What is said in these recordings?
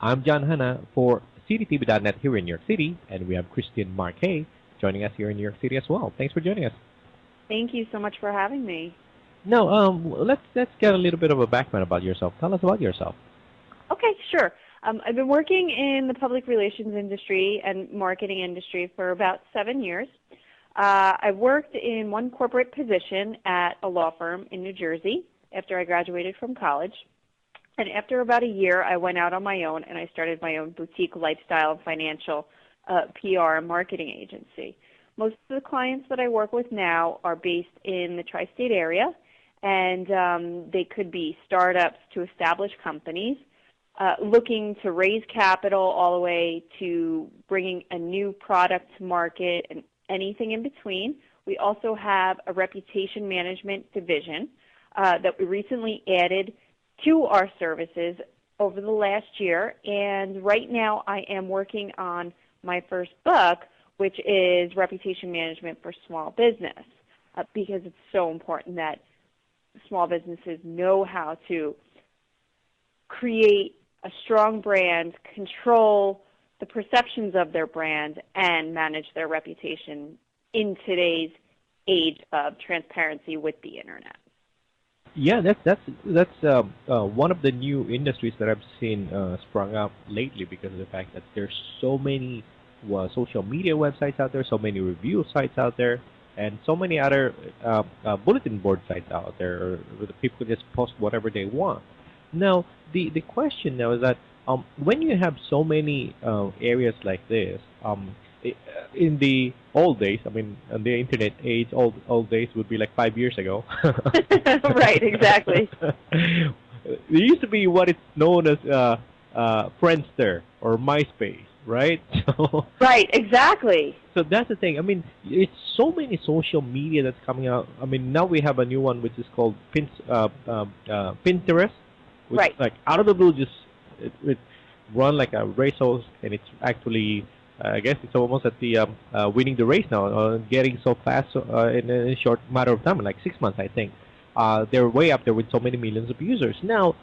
I'm John Hanna for CityTV.net here in New York City, and we have Christine Marquet joining us here in New York City as well. Thanks for joining us. Thank you so much for having me. Now, let's get a little bit of a background about yourself. Tell us about yourself. Okay, sure. I've been working in the public relations industry and marketing industry for about 7 years. I worked in one corporate position at a law firm in New Jersey after I graduated from college. And after about a year, I went out on my own and I started my own boutique lifestyle and financial PR and marketing agency. Most of the clients that I work with now are based in the tri-state area, and they could be startups to established companies looking to raise capital all the way to bringing a new product to market and anything in between. We also have a reputation management division that we recently added to our services over the last year, and right now I am working on my first book, which is Reputation Management for Small Business, because it's so important that small businesses know how to create a strong brand, control the perceptions of their brand, and manage their reputation in today's age of transparency with the internet. Yeah, that's one of the new industries that I've seen sprung up lately because of the fact that there's so many social media websites out there, so many review sites out there, and so many other bulletin board sites out there where the people just post whatever they want. Now, the question now is that when you have so many areas like this, in the old days, I mean, in the internet age, old days would be like 5 years ago. Right, exactly. There used to be what is known as Friendster or MySpace, right? So, Right, exactly. so that's the thing. I mean, it's so many social media that's coming out. I mean, now we have a new one which is called Pinterest, which is Right. like out of the blue, just it run like a racehorse, and it's actually, I guess it's almost at the winning the race now, getting so fast in a short matter of time, like 6 months, I think. They're way up there with so many millions of users. Now,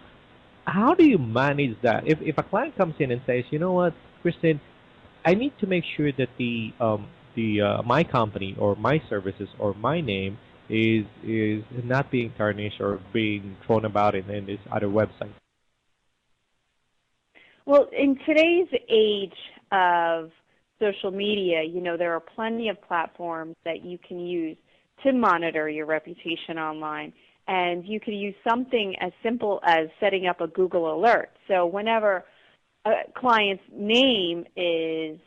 how do you manage that? If a client comes in and says, you know what, Kristen, I need to make sure that the my company or my services or my name is not being tarnished or being thrown about in this other website. Well, in today's age of social media, there are plenty of platforms that you can use to monitor your reputation online. And you could use something as simple as setting up a Google alert. So whenever a client's name is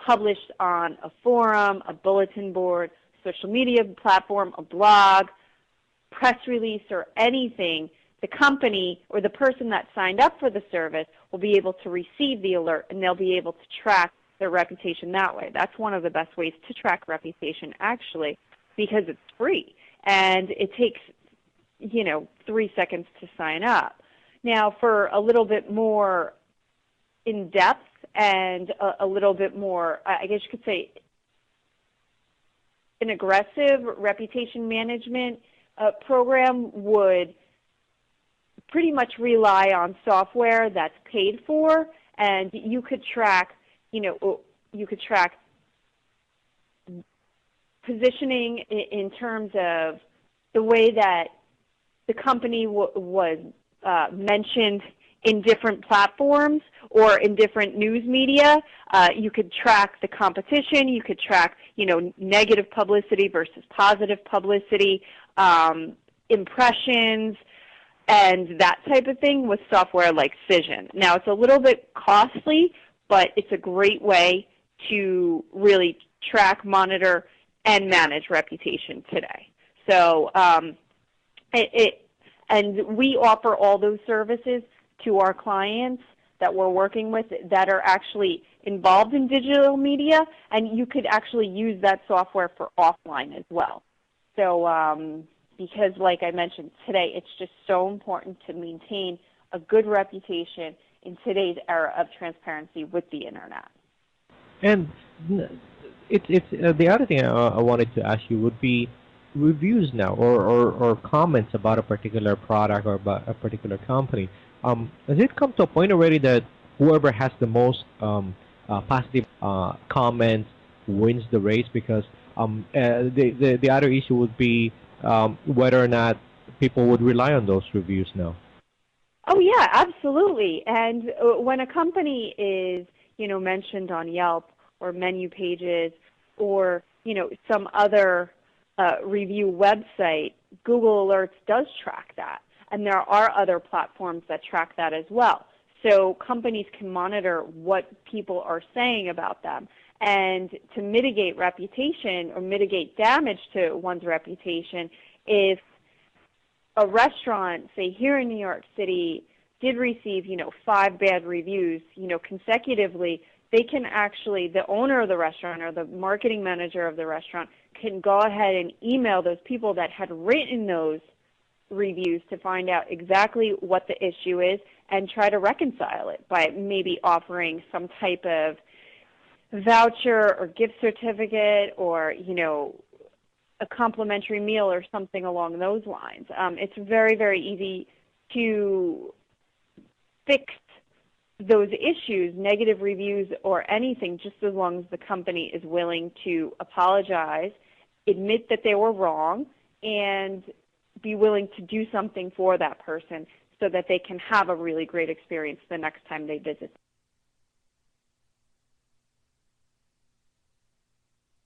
published on a forum, a bulletin board, social media platform, a blog, press release, or anything, the company or the person that signed up for the service will be able to receive the alert, and they'll be able to track their reputation that way. That's one of the best ways to track reputation, actually, because it's free, and it takes 3 seconds to sign up. Now, for a little bit more in depth and a little bit more, I guess you could say, an aggressive reputation management program would pretty much rely on software that's paid for, and you could track, positioning in terms of the way that the company was mentioned in different platforms or in different news media. You could track the competition. You could track, negative publicity versus positive publicity, impressions, and that type of thing with software like Cision. Now, it's a little bit costly, but it's a great way to really track, monitor, and manage reputation today. So, and we offer all those services to our clients that we're working with that are actually involved in digital media, and you could actually use that software for offline as well. So because like I mentioned today, it's just so important to maintain a good reputation in today's era of transparency with the internet. And it's the other thing I wanted to ask you would be reviews now or comments about a particular product or about a particular company. Has it come to a point already that whoever has the most positive comments wins the race, because the other issue would be whether or not people would rely on those reviews now. Oh yeah, absolutely. And when a company is, mentioned on Yelp or menu pages or, some other review website, Google Alerts does track that. And there are other platforms that track that as well. So companies can monitor what people are saying about them. And to mitigate reputation or mitigate damage to one's reputation, if a restaurant, say here in New York City, did receive, 5 bad reviews, consecutively, they can actually, the owner of the restaurant or the marketing manager of the restaurant can go ahead and email those people that had written those reviews to find out exactly what the issue is and try to reconcile it by maybe offering some type of voucher or gift certificate or, a complimentary meal or something along those lines. It's very, very easy to fix those issues, negative reviews or anything, just as long as the company is willing to apologize, admit that they were wrong, and be willing to do something for that person so that they can have a really great experience the next time they visit.